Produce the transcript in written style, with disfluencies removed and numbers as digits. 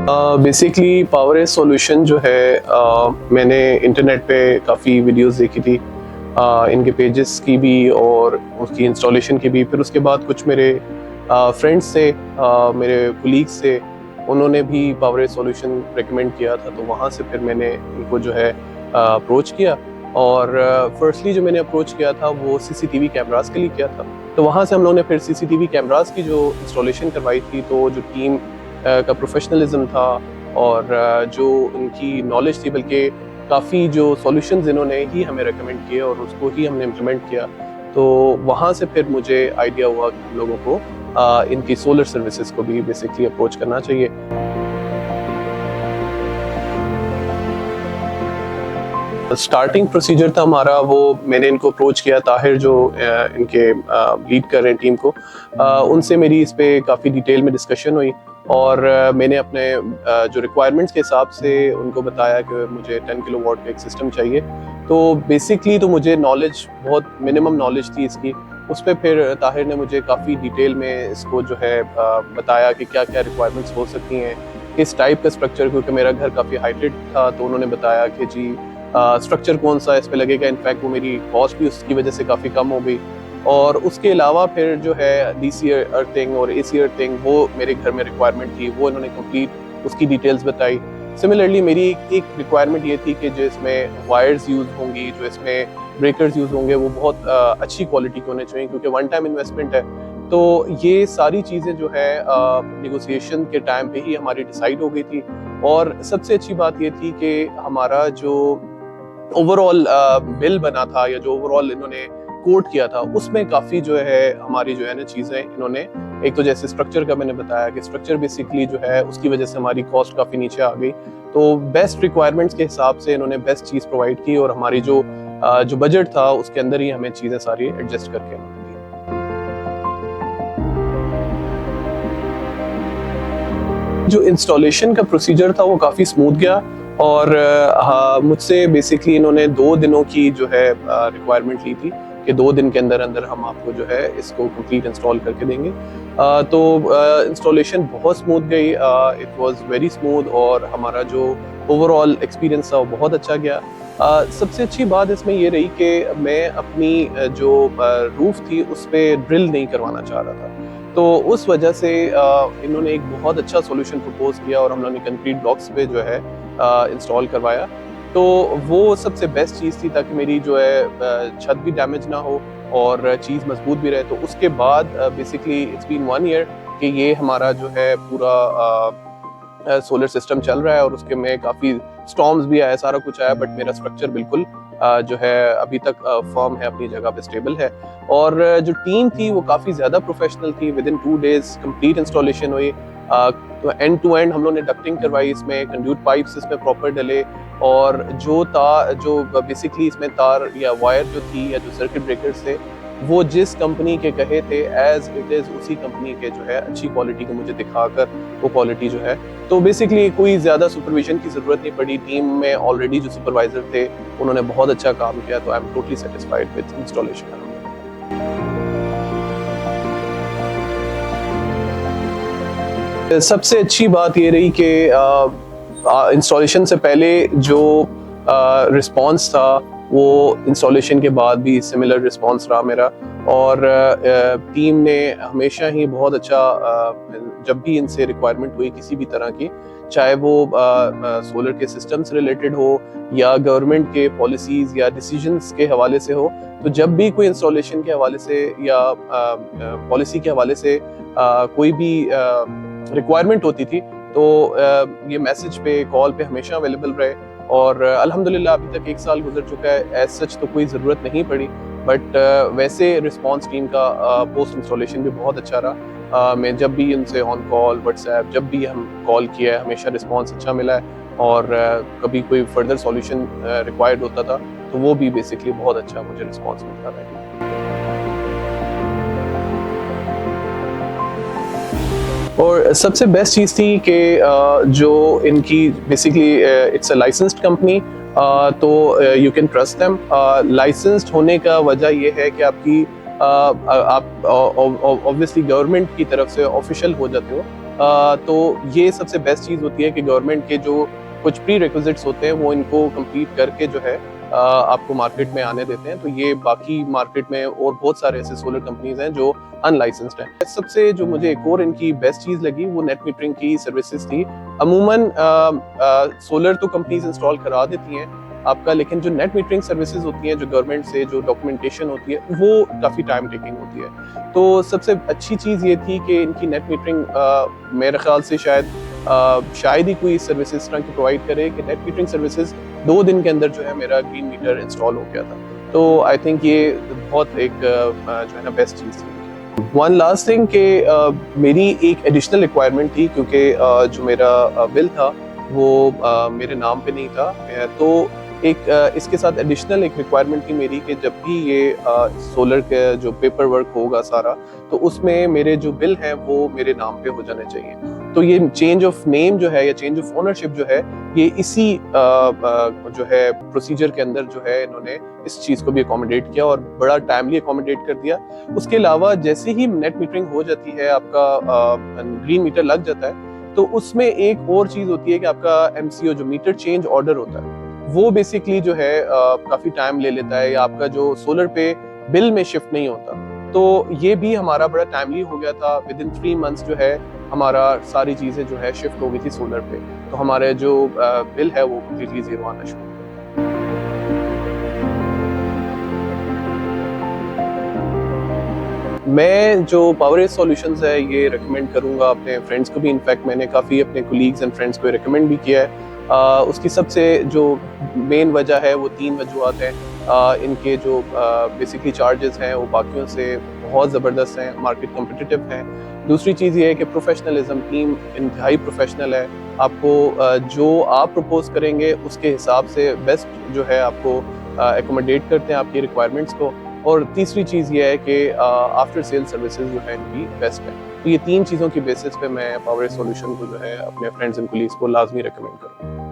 Basically power as solution जो है मैंने इंटरनेट पे काफ़ी वीडियोस देखी थी, इनके पेजेस की भी और उसकी इंस्टॉलेशन की भी। फिर उसके बाद कुछ मेरे फ्रेंड्स से, मेरे कुलीग्स से, उन्होंने भी पावर एज सॉल्यूशन रेकमेंड किया था, तो वहाँ से फिर मैंने इनको जो है अप्रोच किया। और फर्स्टली जो मैंने अप्रोच किया था वो सीसीटीवी कैमरास के लिए किया था। तो वहाँ से हम लोगों ने फिर सीसीटीवी कैमरास की जो इंस्टॉलेशन करवाई थी, तो जो टीम का प्रोफेशनलिज्म था और जो उनकी नॉलेज थी, बल्कि काफ़ी जो सॉल्यूशंस इन्होंने ही हमें रेकमेंड किए और उसको ही हमने इम्प्लीमेंट किया। तो वहाँ से फिर मुझे आइडिया हुआ कि हम लोगों को इनकी सोलर सर्विसेज को भी बेसिकली अप्रोच करना चाहिए। स्टार्टिंग प्रोसीजर था हमारा, वो मैंने इनको अप्रोच किया, ताहिर जो इनके लीड कर रहे हैं टीम को, उनसे मेरी इस पे काफ़ी डिटेल में डिस्कशन हुई और मैंने अपने जो रिक्वायरमेंट्स के हिसाब से उनको बताया कि मुझे 10 किलोवाट का एक सिस्टम चाहिए। तो बेसिकली तो मुझे नॉलेज, बहुत मिनिमम नॉलेज थी इसकी। उस पर फिर ताहिर ने मुझे काफ़ी डिटेल में इसको जो है बताया कि क्या क्या रिक्वायरमेंट्स हो सकती हैं, किस टाइप का स्ट्रक्चर, क्योंकि मेरा घर काफ़ी हाइटेड था, तो उन्होंने बताया कि जी स्ट्रक्चर कौन सा इस पे लगेगा। इनफैक्ट वो मेरी कॉस्ट भी उसकी वजह से काफ़ी कम हो गई। और उसके अलावा फिर जो है डीसी अर्थिंग और एसी अर्थिंग, वो मेरे घर में रिक्वायरमेंट थी, वो इन्होंने कंप्लीट उसकी डिटेल्स बताई। सिमिलरली मेरी एक रिक्वायरमेंट ये थी कि जो इसमें वायर्स यूज़ होंगी, जो इसमें ब्रेकर्स यूज़ होंगे, वो बहुत अच्छी क्वालिटी के होने चाहिए, क्योंकि वन टाइम इन्वेस्टमेंट है। तो ये सारी चीज़ें जो है नेगोशिएशन के टाइम पे ही हमारी डिसाइड हो गई थी। और सबसे अच्छी बात ये थी कि हमारा जो ओवरऑल बिल बना था, या जो ओवरऑल इन्होंने कोट किया था, उसमें काफ़ी जो है हमारी जो है ना चीज़ें इन्होंने, एक तो जैसे स्ट्रक्चर का मैंने बताया कि स्ट्रक्चर बेसिकली जो है उसकी वजह से हमारी कॉस्ट काफ़ी नीचे आ गई। तो बेस्ट रिक्वायरमेंट्स के हिसाब से इन्होंने बेस्ट चीज़ प्रोवाइड की और हमारी जो बजट था उसके अंदर ही हमें चीज़ें सारी एडजस्ट करके दी। जो इंस्टॉलेशन का प्रोसीजर था वो काफ़ी स्मूथ गया और मुझसे बेसिकली इन्होंने 2 दिनों की जो है रिक्वायरमेंट ली थी कि 2 दिन के अंदर अंदर हम आपको जो है इसको कंप्लीट इंस्टॉल करके देंगे। तो इंस्टॉलेशन बहुत स्मूथ गई, इट वाज वेरी स्मूथ, और हमारा जो ओवरऑल एक्सपीरियंस था वो बहुत अच्छा गया। सबसे अच्छी बात इसमें ये रही कि मैं अपनी जो रूफ थी उस पर ड्रिल नहीं करवाना चाह रहा था, तो उस वजह से इन्होंने एक बहुत अच्छा सॉल्यूशन प्रपोज किया और हम लोगों ने कंक्रीट ब्लॉक्स पे जो है इंस्टॉल करवाया। तो वो सबसे बेस्ट चीज़ थी, ताकि मेरी जो है छत भी डैमेज ना हो और चीज़ मजबूत भी रहे। तो उसके बाद बेसिकली इट्स बीन 1 ईयर कि ये हमारा जो है पूरा सोलर सिस्टम चल रहा है और उसके में काफ़ी स्टॉर्म्स भी आया, सारा कुछ आया, बट मेरा स्ट्रक्चर बिल्कुल जो है अभी तक फर्म है, अपनी जगह पे स्टेबल है। और जो टीम थी वो काफ़ी ज़्यादा प्रोफेशनल थी। With in 2 days complete installation हुई। तो एंड टू एंड हम लोगों ने डक्टिंग करवाई, इसमें कंड्यूट पाइप्स इसमें प्रॉपर डले, और जो बेसिकली इसमें तार या वायर जो थी या जो सर्किट ब्रेकर्स थे, वो जिस कंपनी के कहे थे एज इट इज़ उसी कंपनी के जो है अच्छी क्वालिटी के मुझे दिखाकर वो क्वालिटी जो है। तो बेसिकली कोई ज़्यादा सुपरविजन की ज़रूरत नहीं पड़ी। टीम में ऑलरेडी जो सुपरवाइजर थे उन्होंने बहुत अच्छा काम किया, तो I am totally satisfied with installation. सबसे अच्छी बात ये रही कि इंस्टॉलेशन से पहले जो रिस्पांस था वो इंस्टॉलेशन के बाद भी सिमिलर रिस्पांस रहा मेरा, और टीम ने हमेशा ही बहुत अच्छा, जब भी इनसे रिक्वायरमेंट हुई किसी भी तरह की, चाहे वो सोलर के सिस्टम से रिलेटेड हो या गवर्नमेंट के पॉलिसीज़ या डिसीजंस के हवाले से हो, तो जब भी कोई इंस्टॉलेशन के हवाले से या पॉलिसी के हवाले से कोई भी रिक्वायरमेंट होती थी, तो ये मैसेज पे, कॉल पे हमेशा अवेलेबल रहे। और अल्हम्दुलिल्लाह अभी तक 1 साल गुजर चुका है, एज सच तो कोई ज़रूरत नहीं पड़ी, बट वैसे रिस्पांस टीम का पोस्ट इंस्टॉलेशन भी बहुत अच्छा रहा। मैं जब भी उनसे ऑन कॉल, व्हाट्सएप, जब भी हम कॉल किया है, हमेशा रिस्पांस अच्छा मिला है। और कभी कोई फर्दर सॉल्यूशन रिक्वायर्ड होता था तो वो भी बेसिकली बहुत अच्छा मुझे रिस्पांस मिलता रहा। और सबसे बेस्ट चीज़ थी कि जो इनकी basically it's a licensed company, तो you can trust them. Licensed होने का वजह ये है कि आपकी आप ऑब्वियसली गवर्नमेंट की तरफ से ऑफिशियल हो जाते हो, तो ये सबसे बेस्ट चीज़ होती है कि गवर्नमेंट के जो कुछ प्री रिक्विजिट्स होते हैं वो इनको कंप्लीट करके जो है आपको मार्केट में आने देते हैं। तो ये बाकी मार्केट में और बहुत सारे ऐसे सोलर कंपनीज हैं जो अनलाइसेंस्ड हैं। सबसे जो मुझे एक और इनकी बेस्ट चीज़ लगी वो नेट मीटरिंग की सर्विसेज थी। अमूमन सोलर तो कंपनीज इंस्टॉल करा देती हैं आपका, लेकिन जो नेट मीटरिंग सर्विसेज होती हैं जो गवर्नमेंट से जो डॉक्यूमेंटेशन होती है वो काफ़ी टाइम टेकिंग होती है। तो सबसे अच्छी चीज़ ये थी कि इनकी नेट मीटरिंग मेरे ख्याल से शायद ही कोई सर्विसेज इस तरह की प्रोवाइड करे कि नेट मीटरिंग सर्विसेज 2 दिन के अंदर जो है मेरा ग्रीन मीटर इंस्टॉल हो गया था। तो आई थिंक ये बहुत एक जो है ना बेस्ट चीज़ थी। वन लास्ट थिंग कि मेरी एक एडिशनल रिक्वायरमेंट थी, क्योंकि जो मेरा बिल था वो मेरे नाम पे नहीं था। तो एक इसके साथ एडिशनल एक रिक्वायरमेंट थी मेरी कि जब भी ये सोलर का जो पेपर वर्क होगा सारा, तो उसमें मेरे जो बिल हैं वो मेरे नाम पे हो जाने चाहिए। तो ये चेंज ऑफ नेम जो है या चेंज ऑफ ओनरशिप जो है, ये इसी जो है प्रोसीजर के अंदर जो है इन्होंने इस चीज़ को भी अकोमोडेट किया और बड़ा टाइमली अकोमोडेट कर दिया। उसके अलावा जैसे ही नेट मीटरिंग हो जाती है, आपका ग्रीन मीटर लग जाता है, तो उसमें एक और चीज़ होती है कि आपका MCO जो मीटर चेंज ऑर्डर होता है वो बेसिकली जो है काफ़ी टाइम ले लेता है, या आपका जो सोलर पे बिल में शिफ्ट नहीं होता। तो ये भी हमारा बड़ा टाइमली हो गया था। विद इन 3 मंथ्स जो है हमारा सारी चीज़ें जो है शिफ्ट हो गई थी सोलर पे। तो हमारे जो बिल है वो कम्प्लीटली ज़ीरो आना शुरू हो गया। मैं जो पावर सॉल्यूशंस है ये रिकमेंड करूंगा अपने फ्रेंड्स को भी। इनफैक्ट मैंने काफ़ी अपने कोलीग्स एंड फ्रेंड्स को रिकमेंड भी किया है। उसकी सबसे जो मेन वजह है वो 3 वजूहत हैं। इनके जो बेसिकली चार्जेस हैं वो बाकियों से बहुत ज़बरदस्त हैं, मार्केट कम्पिटिटिव हैं। दूसरी चीज़ ये है कि प्रोफेशनलिज्म, टीम इंतहाई प्रोफेशनल है। आपको जो आप प्रपोज करेंगे उसके हिसाब से बेस्ट जो है आपको एकोमोडेट करते हैं आपकी रिक्वायरमेंट्स को। और तीसरी चीज़ ये है कि आफ्टर सेल सर्विसेज जो है इनकी बेस्ट है। तो ये 3 चीज़ों की बेसिस पे मैं पावर सॉल्यूशन को जो है अपने फ्रेंड्स एंड कोलीग्स को लाजमी रिकमेंड करूँ।